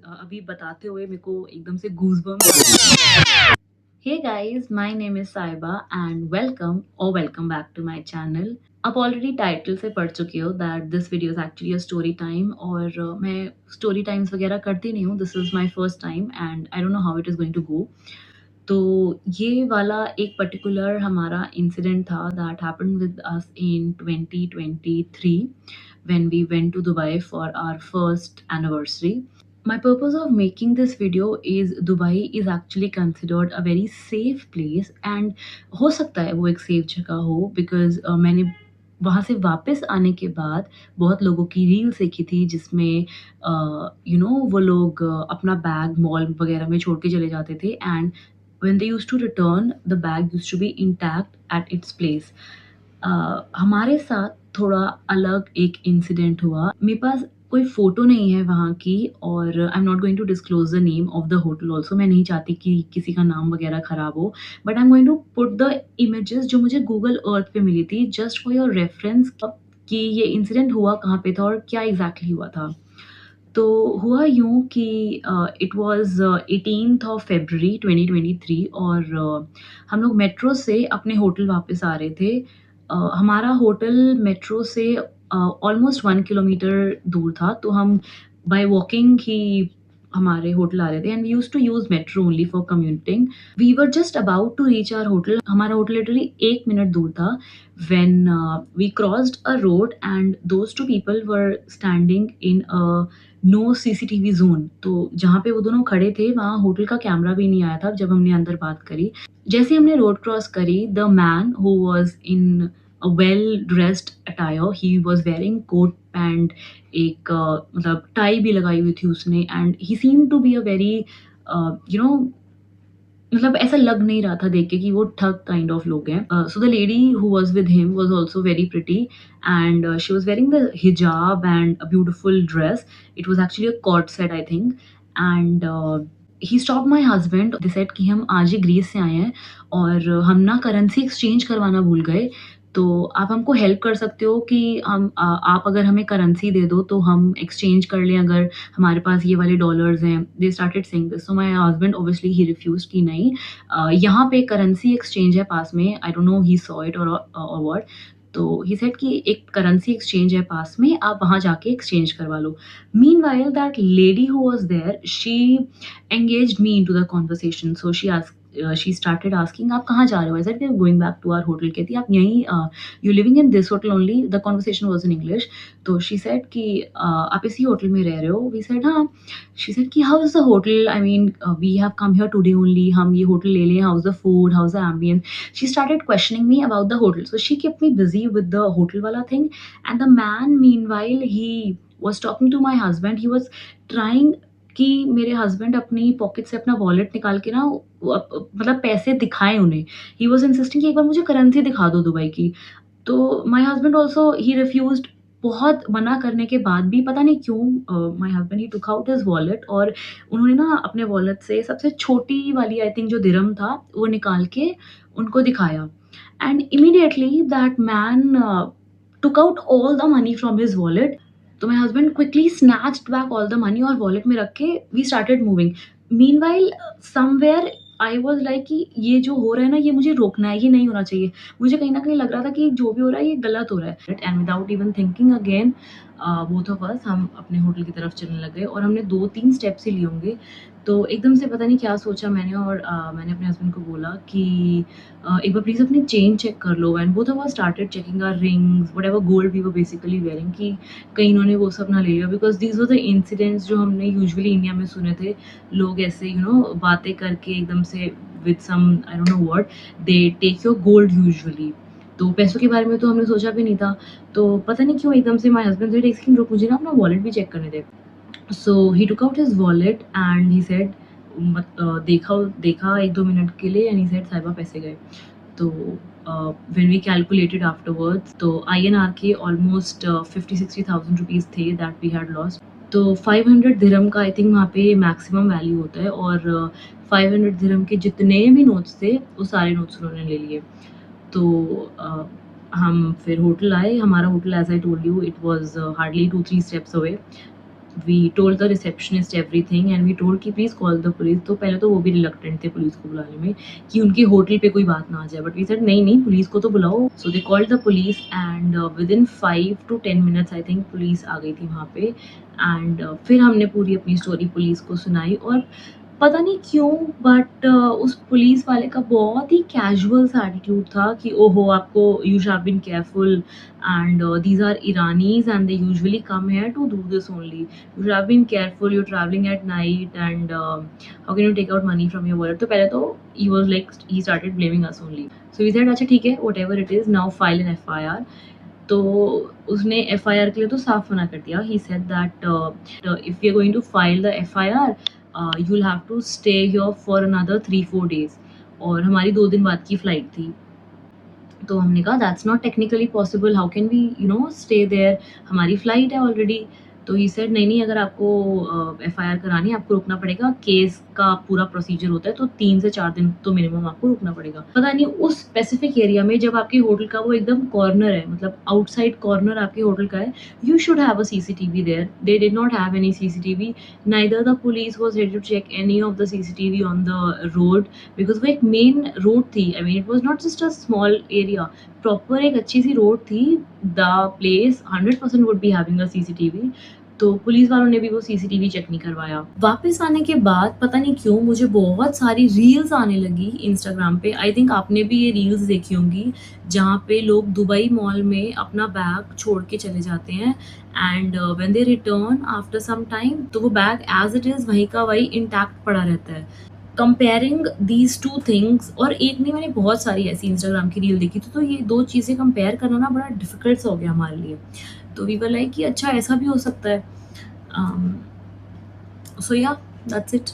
अभी बताते हुए मेरे को एकदम से goosebumps. Hey guys, my name is Saiba and welcome back to my channel. आप ऑलरेडी टाइटल से पढ़ चुके हो that this video is actually a story time और मैं स्टोरी टाइम्स वगैरह करती नहीं हूँ। This is my first time and I don't know how it is going to go. तो ये वाला एक पर्टिकुलर हमारा इंसिडेंट था that happened with us in 2023 when we went to Dubai for our first anniversary. My purpose of making this video is Dubai is actually considered a very safe place and हो सकता है वो एक safe जगह हो because मैंने वहाँ से वापस आने के बाद बहुत लोगों की रील्स देखी थी जिसमें वो लोग अपना बैग मॉल वगैरह में छोड़ के चले जाते थे and when they used to return the bag used to be intact at its place. हमारे साथ थोड़ा अलग एक इंसिडेंट हुआ। मेरे पास कोई फ़ोटो नहीं है वहाँ की और I am not going to disclose the name of the hotel also. मैं नहीं चाहती कि किसी का नाम वगैरह ख़राब हो, but I am going to put the images जो मुझे गूगल अर्थ पे मिली थी जस्ट फॉर योर रेफरेंस कि ये इंसिडेंट हुआ कहाँ पे था और क्या एग्ज़ैक्टली हुआ था। तो हुआ यूँ कि it was 18th of February 2023 और हम लोग मेट्रो से अपने होटल वापस आ रहे थे। हमारा होटल मेट्रो से ऑलमोस्ट 1 किलोमीटर दूर था, तो हम बाय वॉकिंग ही हमारे होटल आ रहे थे and we used to use metro only for commuting. We were just about to reach our hotel. हमारा होटल लिटरली 1 मिनट दूर था when we crossed a road and those 2 people were standing in a no CCTV zone. तो जहाँ पे वो दोनों खड़े थे वहाँ होटल का कैमरा भी नहीं आया था जब हमने अंदर बात करी। जैसे ही हमने रोड क्रॉस करी, the man who was in a well dressed attire, he was wearing coat pant, एक मतलब टाई भी लगाई हुई थी उसने and he seemed to be a very you know मतलब ऐसा लग नहीं रहा था देख के कि वो ठग काइंड ऑफ लोग हैं। So the lady who was with him was also very pretty and she was wearing the hijab and a beautiful dress. It was actually a cord set I think and he stopped my husband. They said कि हम आज ही Greece से आए हैं और हम ना currency exchange करवाना भूल गए, तो आप हमको हेल्प कर सकते हो कि आप अगर हमें करेंसी दे दो तो हम एक्सचेंज कर लें अगर हमारे पास ये वाले डॉलर्स हैं। They started saying this, so my husband obviously he refused कि नहीं, यहाँ पे करेंसी एक्सचेंज है पास में। आई don't no he saw it और व्हाट। तो ही सेड कि एक करेंसी एक्सचेंज है पास में, आप वहाँ जाके एक्सचेंज करवा लो। Meanwhile that lady who was there, she engaged me into the conversation. So she started asking, आप कहाँ जा रहे हो? I said, we are going back to our hotel. कहती आप यहीं you living in this hotel only? The conversation was in English. तो she said कि आप इसी होटल में रह रहे हो? We said हाँ. She said कि how is the hotel? I mean, we have come here today only. हम ये होटल ले लें. How's the food? How's the ambience? She started questioning me about the hotel. So she kept me busy with the hotel वाला thing. And the man, meanwhile, he was talking to my husband. He was trying कि मेरे husband अपनी pocket से अपना wallet निकाल के ना मतलब पैसे दिखाएँ उन्हें। ही वाज़ इंसिस्टिंग कि एक बार मुझे करेंसी दिखा दो दुबई की। तो माय हस्बैंड आल्सो ही रिफ्यूज़्ड। बहुत मना करने के बाद भी पता नहीं क्यों माय हस्बैंड ही टूक आउट हिज़ वॉलेट और उन्होंने ना अपने वॉलेट से सबसे छोटी वाली आई थिंक जो दिरहम था वो निकाल के उनको दिखाया। And immediately that man took out all the money from his wallet. तो my husband quickly snatched back all the money और वॉलेट में रख के we started moving. Meanwhile, somewhere I was like कि ये जो हो रहा है ना ये मुझे रोकना है, ये नहीं होना चाहिए। मुझे कहीं न कहीं लग रहा था कि जो भी हो रहा है ये गलत हो रहा है। And without even thinking again both of अस हम अपने होटल की तरफ चलने लग गए और हमने 2-3 स्टेप्स ही लिए होंगे। तो एकदम से पता नहीं क्या सोचा मैंने और मैंने अपने हस्बैंड को बोला कि एक बार प्लीज़ अपनी चेन चेक कर लो। And both of us started checking our rings, whatever gold we were basically wearing कि कहीं इन्होंने वो सब ना ले लिया because these were the incidents जो हमने यूजुअली इंडिया में सुने थे। लोग ऐसे बातें करके एकदम से with some I don't know what they take your gold usually. तो पैसों के बारे में तो हमने सोचा भी नहीं था। तो पता नहीं क्यों एकदम से माय हस्बैंड सेड एक सेकंड रुक मुझे ना अपना वॉलेट भी चेक करने दे। So he took out his wallet and he said देखा 1-2 मिनट के लिए and he said साहिबा पैसे गए। तो when we calculated afterwards तो INR के almost 50-60,000 रुपीज़ थे that we had lost। तो 500 दिरहम का आई थिंक वहाँ पे मैक्सिमम वैल्यू होता है और 500 दिरहम के जितने भी नोट्स थे वो सारे नोट्स उन्होंने ले लिए। तो हम फिर होटल आए। हमारा hotel as I told you it was hardly 2-3 steps away. We told the receptionist everything and we told कि प्लीज़ कॉल द पुलिस। तो पहले तो वो भी रिलक्टेंट थे पुलिस को बुलाने में कि उनके होटल पे कोई बात ना आ जाए, बट वी सेड नहीं नहीं, पुलिस को तो बुलाओ। So they called the police and within 5 to 10 minutes I think police आ गई थी वहाँ पे। एंड फिर हमने पूरी अपनी स्टोरी पुलिस को सुनाई, और पता नहीं क्यों बट उस पुलिस वाले का बहुत ही कैजुअल सा एटीट्यूड था कि ओहो, आपको you should have been careful and these are Iranis and they usually come here to do this only, you should have been careful, you travelling at night and how can you take out money from your wallet. तो पहले तो he was like he started blaming us only. So we said अच्छा ठीक है, whatever it is, now file an FIR. तो उसने FIR के लिए तो साफ मना कर दिया। He said that if you are going to file the FIR you will have to stay here for another 3-4 days। और हमारी 2 दिन बाद की फ्लाइट थी। तो हमने कहा that's not technically possible, how can we stay there, हमारी फ्लाइट है ऑलरेडी। तो ही सेड नहीं नहीं, अगर आपको एफआईआर करानी है आपको रुकना पड़ेगा, केस का पूरा प्रोसीजर होता है तो 3 से 4 दिन तो मिनिमम आपको रुकना पड़ेगा। पता नहीं उस स्पेसिफिक एरिया में जब आपके होटल का वो एकदम कॉर्नर है, मतलब आउटसाइड कॉर्नर आपके होटल का है, you should have a CCTV there. They did not have any CCTV, neither the police was ready to check any of the CCTV on the road, because वो एक main road थी। I mean it was not just a small area, proper एक अच्छी सी road थी। The place 100% would be having a CCTV. तो police वालों ने भी वो सीसीटीवी चेक नहीं करवाया। वापस आने के बाद पता नहीं क्यों मुझे बहुत सारी रील्स आने लगी इंस्टाग्राम पे। आई थिंक आपने भी ये रील्स देखी होंगी, जहाँ पे लोग दुबई मॉल में अपना बैग छोड़ के चले जाते हैं and when they return after some time तो वो बैग एज इट इज वहीं का वही इंटैक्ट पड़ा रहता है। कंपेयरिंग दीज टू थिंग्स, और एक नहीं मैंने बहुत सारी ऐसी इंस्टाग्राम की रील देखी थी, तो ये दो चीज़ें कंपेयर करना ना बड़ा डिफिकल्ट सा हो गया हमारे लिए। तो वी वर लाइक कि अच्छा ऐसा भी हो सकता है। सो या दैट्स इट।